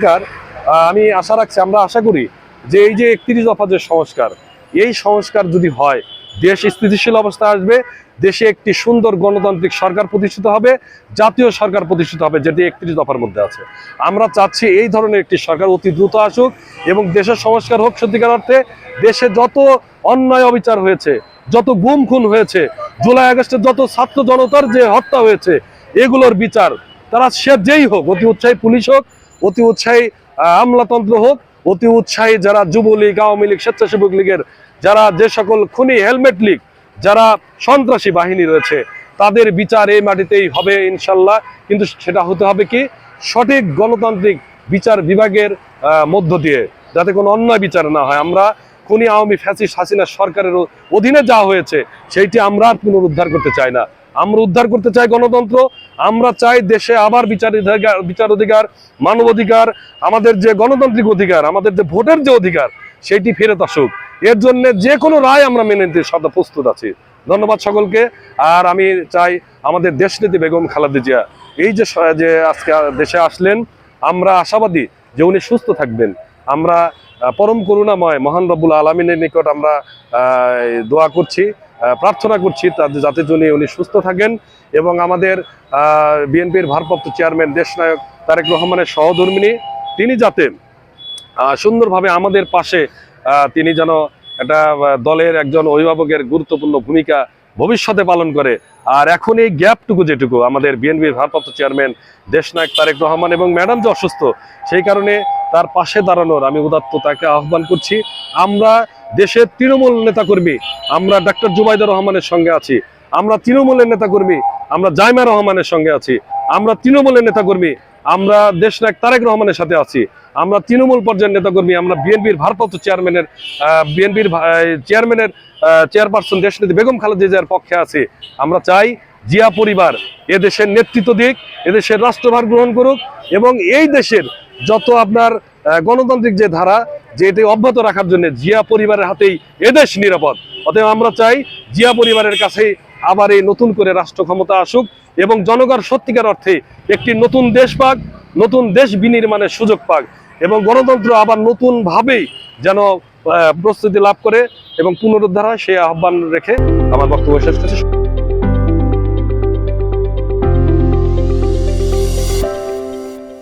সরকার আমি আশা রাখছি, আমরা আশা করি যে এই যে 31 দফা যে সংস্কার, এই সংস্কার যদি হয় দেশ স্থিতিশীল অবস্থা আসবে, দেশে একটি সুন্দর গণতান্ত্রিক সরকার প্রতিষ্ঠিত হবে, জাতীয় সরকার প্রতিষ্ঠিত হবে, যেটি 31 দফার মধ্যে আছে। আমরা চাচ্ছি এই ধরনের একটি সরকার অতি দ্রুত আসুক এবং দেশের সংস্কার হোক সত্যিকার অর্থে। দেশে যত অন্যায় অবিচার হয়েছে, যত গুম খুন হয়েছে, জুলাই আগস্টে যত ছাত্র জনতার যে হত্যা হয়েছে, এগুলোর বিচার তারা সে যেই হোক, অতি উৎসাহী পুলিশ হোক, অতি উৎসাহী আমলাতন্ত্র হোক, অতি উৎসাহী যারা যুবলীগ, আওয়ামী লীগ, স্বেচ্ছাসেবক লীগের যারা যে সকল খুনি, হেলমেট লীগ, যারা সন্ত্রাসী বাহিনী রয়েছে, তাদের বিচার এই মাটিতেই হবে ইনশাল্লাহ। কিন্তু সেটা হতে হবে কি সঠিক গণতান্ত্রিক বিচার বিভাগের মধ্য দিয়ে, যাতে কোনো অন্যায় বিচার না হয়। আমরা খুনি আওয়ামী ফ্যাসিস্ট হাসিনা সরকারের অধীনে যা হয়েছে সেইটি আমরা আর পুনরুদ্ধার করতে চাই না। আমরা উদ্ধার করতে চাই গণতন্ত্র। আমরা চাই দেশে আবার বিচার অধিকার, মানবাধিকার, আমাদের যে গণতান্ত্রিক অধিকার, আমাদের যে ভোটের যে অধিকার, সেইটি ফেরত আসুক। এর জন্য যে কোনো রায় আমরা মেনে নিতে সদা প্রস্তুত আছি। ধন্যবাদ সকলকে। আর আমি চাই আমাদের দেশনেত্রী বেগম খালেদা জিয়া এই যে আজকে দেশে আসলেন, আমরা আশাবাদী যে উনি সুস্থ থাকবেন। আমরা পরম করুণাময় মহান রব্বুল আলামিনের নিকট আমরা দোয়া করছি, প্রার্থনা করছি যাতে উনি সুস্থ থাকেন এবং আমাদের বিএনপির ভারপ্রাপ্ত চেয়ারম্যান দেশনায়ক তারেক রহমানের সহধর্মিণী তিনি যাতে সুন্দরভাবে আমাদের পাশে তিনি যেন একটা দলের একজন অভিভাবকের গুরুত্বপূর্ণ ভূমিকা ভবিষ্যতে পালন করে। আর এখন এই গ্যাপটুকু যেটুকু আমাদের বিএনপির ভারপ্রাপ্ত চেয়ারম্যান দেশনায়ক তারেক রহমান এবং ম্যাডাম যে অসুস্থ, সেই কারণে তার পাশে দাঁড়ানোর আমি উদাত্ত তাকে আহ্বান করছি। আমরা দেশের তৃণমূল নেতাকর্মী, আমরা ডাক্তার জুবাইদুর রহমানের সঙ্গে আছি। আমরা তৃণমূলের নেতাকর্মী, আমরা জাইমা রহমানের সঙ্গে আছি। আমরা তৃণমূলের নেতাকর্মী, আমরা দেশনায়ক তারেক রহমানের সাথে আছি। আমরা তৃণমূল পর্যায়ের নেতাকর্মী, আমরা বিএনপির ভারপ্রাপ্ত চেয়ারম্যানের চেয়ারপারসন দেশনেত্রী বেগম খালেদা জিয়ার পক্ষে আছি। আমরা চাই জিয়া পরিবার এদেশের নেতৃত্ব দিক, এদেশের রাষ্ট্রভার গ্রহণ করুক এবং এই দেশের যত আপনার গণতান্ত্রিক যে ধারা, যে এটি অব্যাহত রাখার জন্য জিয়া পরিবারের হাতেই এদেশ নিরাপদ। অতএব আমরা চাই জিয়া পরিবারের কাছেই আবার এই নতুন করে রাষ্ট্র ক্ষমতা আসুক এবং জনগণ সত্যিকার অর্থে একটি নতুন দেশ পাক, নতুন দেশ বিনির্মাণের সুযোগ পাক এবং গণতন্ত্র আবার নতুন ভাবেই যেন প্রস্তুতি লাভ করে এবং পুনরুদ্ধার হয়, সেই আহ্বান রেখে আমার বক্তব্য শেষ করছি।